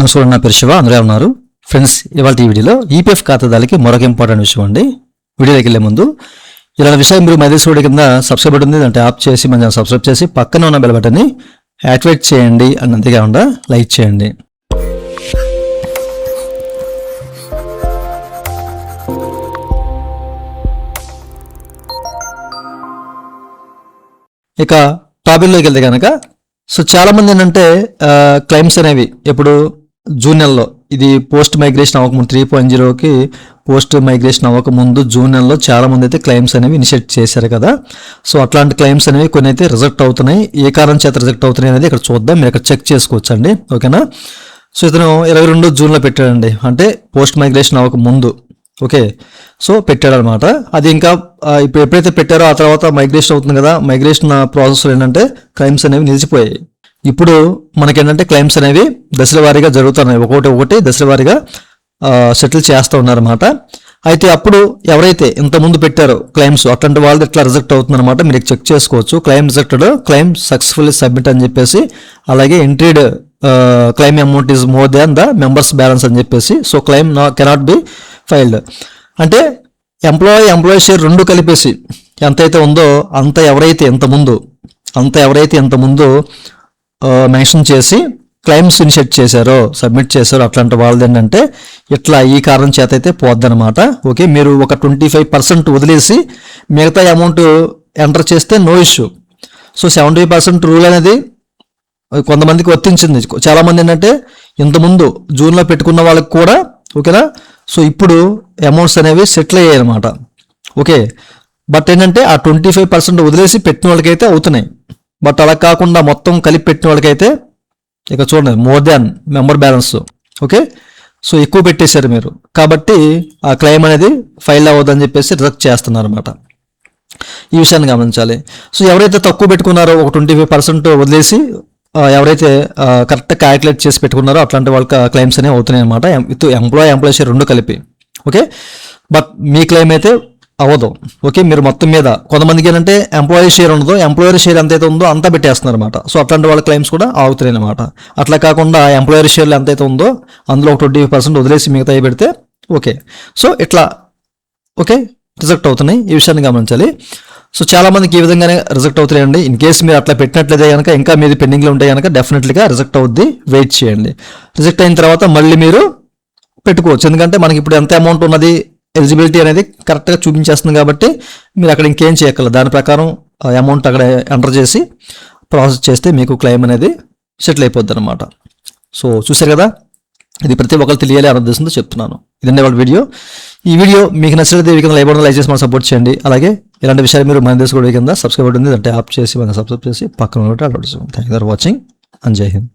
నమస్కారం, నా పేరు శివ. అందరూ ఉన్నారు ఫ్రెండ్స్. ఇవాళ ఈ వీడియోలో ఈపీఎఫ్ ఖాతాదారులకి మరొక ఇంపార్టెంట్ విషయం అండి. వీడియోకి వెళ్ళే ముందు ఇలాంటి విషయం మీరు మైదేశ్ రోడ్ కింద సబ్స్క్రైబ్ బటన్ ఉంది, అంటే ఆప్ చేసి మన సబ్స్క్రైబ్ చేసి పక్కన ఉన్న బెల్ బటన్ని యాక్టివేట్ చేయండి. అని అంతేకాకుండా లైక్ చేయండి. ఇక టాపిక్లోకి వెళ్తే కనుక చాలా మంది ఏంటంటే క్లైమ్స్ అనేవి ఇప్పుడు జూన్ నెలలో, ఇది పోస్ట్ మైగ్రేషన్ అవ్వకముందు 3.0కి పోస్ట్ మైగ్రేషన్ అవ్వకముందు జూన్ నెలలో చాలా మంది అయితే క్లైమ్స్ అనేవి ఇనిషియేట్ చేశారు కదా. సో అట్లాంటి క్లైమ్స్ అనేవి కొన్ని అయితే రిజెక్ట్ అవుతున్నాయి. ఏ కారణం చేత రిజెక్ట్ అవుతున్నాయి అనేది ఇక్కడ చూద్దాం. మీరు ఇక్కడ చెక్ చేసుకోవచ్చు అండి, ఓకేనా. సో ఇతను 22 జూన్లో పెట్టాడండి, అంటే పోస్ట్ మైగ్రేషన్ అవ్వకముందు. ఓకే, సో పెట్టాడనమాట. అది ఇంకా ఇప్పుడు ఎప్పుడైతే పెట్టారో ఆ తర్వాత మైగ్రేషన్ అవుతుంది కదా, మైగ్రేషన్ ప్రాసెస్లో ఏంటంటే క్లైమ్స్ అనేవి నిలిచిపోయాయి. ఇప్పుడు మనకేంటంటే క్లైమ్స్ అనేవి దశల వారీగా జరుగుతున్నాయి, ఒకటి దశల వారీగా సెటిల్ చేస్తూ ఉన్నారన్నమాట. అయితే అప్పుడు ఎవరైతే ఇంతకుముందు పెట్టారో క్లైమ్స్, అట్లాంటి వాళ్ళది ఎట్లా రిజెక్ట్ అవుతుందన్నమాట. మీరు చెక్ చేసుకోవచ్చు. Claim rejected, claim successfully submit అని చెప్పేసి, అలాగే entered claim amount is more than the member's balance అని చెప్పేసి. So claim cannot be filed అంటే ఎంప్లాయీ షేర్ రెండు కలిపేసి ఎంతైతే ఉందో అంత ఎవరైతే ఇంతకుముందు మెన్షన్ చేసి క్లైమ్స్ ఇనిషియేట్ చేశారో, సబ్మిట్ చేశారో అట్లాంటి వాళ్ళది ఏంటంటే ఇట్లా ఈ కారణం చేత అయితే పోద్దనమాట. ఓకే, మీరు ఒక 25% వదిలేసి మిగతా అమౌంట్ ఎంటర్ చేస్తే నో ఇష్యూ. సో 70% రూల్ అనేది కొంతమందికి వర్తించింది. చాలామంది ఏంటంటే ఇంతకుముందు జూన్లో పెట్టుకున్న వాళ్ళకి కూడా, ఓకేనా. సో ఇప్పుడు అమౌంట్స్ అనేవి సెటిల్ అయ్యాయి అనమాట. ఓకే, బట్ ఏంటంటే ఆ 25% వదిలేసి పెట్టిన వాళ్ళకైతే అవుతున్నాయి. బట్ అలా కాకుండా మొత్తం కలిపి పెట్టిన వాళ్ళకైతే ఇక చూడండి, more than member balance. Okay, so ఎక్కువ పెట్టేశారు మీరు, కాబట్టి ఆ క్లెయిమ్ అనేది ఫైల్ అవ్వదని చెప్పేసి రిజెక్ట్ చేస్తున్నారు అనమాట. ఈ విషయాన్ని గమనించాలి. సో ఎవరైతే తక్కువ పెట్టుకున్నారో, ఒక 25% వదిలేసి ఎవరైతే కరెక్ట్గా క్యాలిక్యులేట్ చేసి పెట్టుకున్నారో అట్లాంటి వాళ్ళకి క్లెయిమ్స్ అనేవి అవుతున్నాయి అనమాట, విత్ ఎంప్లాయీ షేర్ రెండు కలిపి. ఓకే, బట్ మీ క్లెయిమ్ అయితే అవ్వదు. ఓకే, మీరు మొత్తం మీద కొంతమందికి ఏంటంటే ఎంప్లాయీ షేర్ ఉండదు, ఎంప్లాయర్ షేర్ ఎంతైతే ఉందో అంతా పెట్టేస్తున్నారు అనమాట. సో అట్లాంటి వాళ్ళ క్లెయిమ్స్ కూడా ఆగుతున్నాయి అనమాట. అట్లా కాకుండా ఎంప్లాయర్ షేర్లు ఎంతైతే ఉందో అందులో ఒక 25% వదిలేసి మిగతా పెడితే ఓకే. సో ఇట్లా ఓకే రిజెక్ట్ అవుతున్నాయి. ఈ విషయాన్ని గమనించాలి. సో చాలా మందికి ఈ విధంగానే రిజెక్ట్ అవుతున్నాయండి. ఇన్ కేసు మీరు అట్లా పెట్టినట్లయితే కనుక, ఇంకా మీది పెండింగ్లో ఉంటే కనుక డెఫినెట్లీగా రిజెక్ట్ అవుద్ది, వెయిట్ చేయండి. రిజెక్ట్ అయిన తర్వాత మళ్ళీ మీరు పెట్టుకోవచ్చు, ఎందుకంటే మనకి ఇప్పుడు ఎంత అమౌంట్ ఉన్నది ఎలిజిబిలిటీ అనేది కరెక్ట్గా చూపించేస్తుంది కాబట్టి మీరు అక్కడ ఇంకేం చేయగలరు. దాని ప్రకారం అమౌంట్ అక్కడ ఎంటర్ చేసి ప్రాసెస్ చేస్తే మీకు క్లెయిమ్ అనేది సెటిల్ అయిపోద్ది అనమాట. సో చూశారు కదా, ఇది ప్రతి ఒక్కరు తెలియాలి అనే ఉద్దేశంతో చెప్తున్నాను. ఇదండి వాళ్ళ వీడియో. ఈ వీడియో మీకు నచ్చినట్లయితే ఈ కింద లైక్ చేసి మనం సపోర్ట్ చేయండి. అలాగే ఇలాంటి విషయాలు మీరు మైదేశ్ రోడ్ కింద సబ్స్క్రైబ్ ఉంటుంది, అంటే ఆప్ చేసి మనం సబ్స్క్రైబ్ చేసి పక్కన అలవాటు. Thank you for watching and జై హింద్.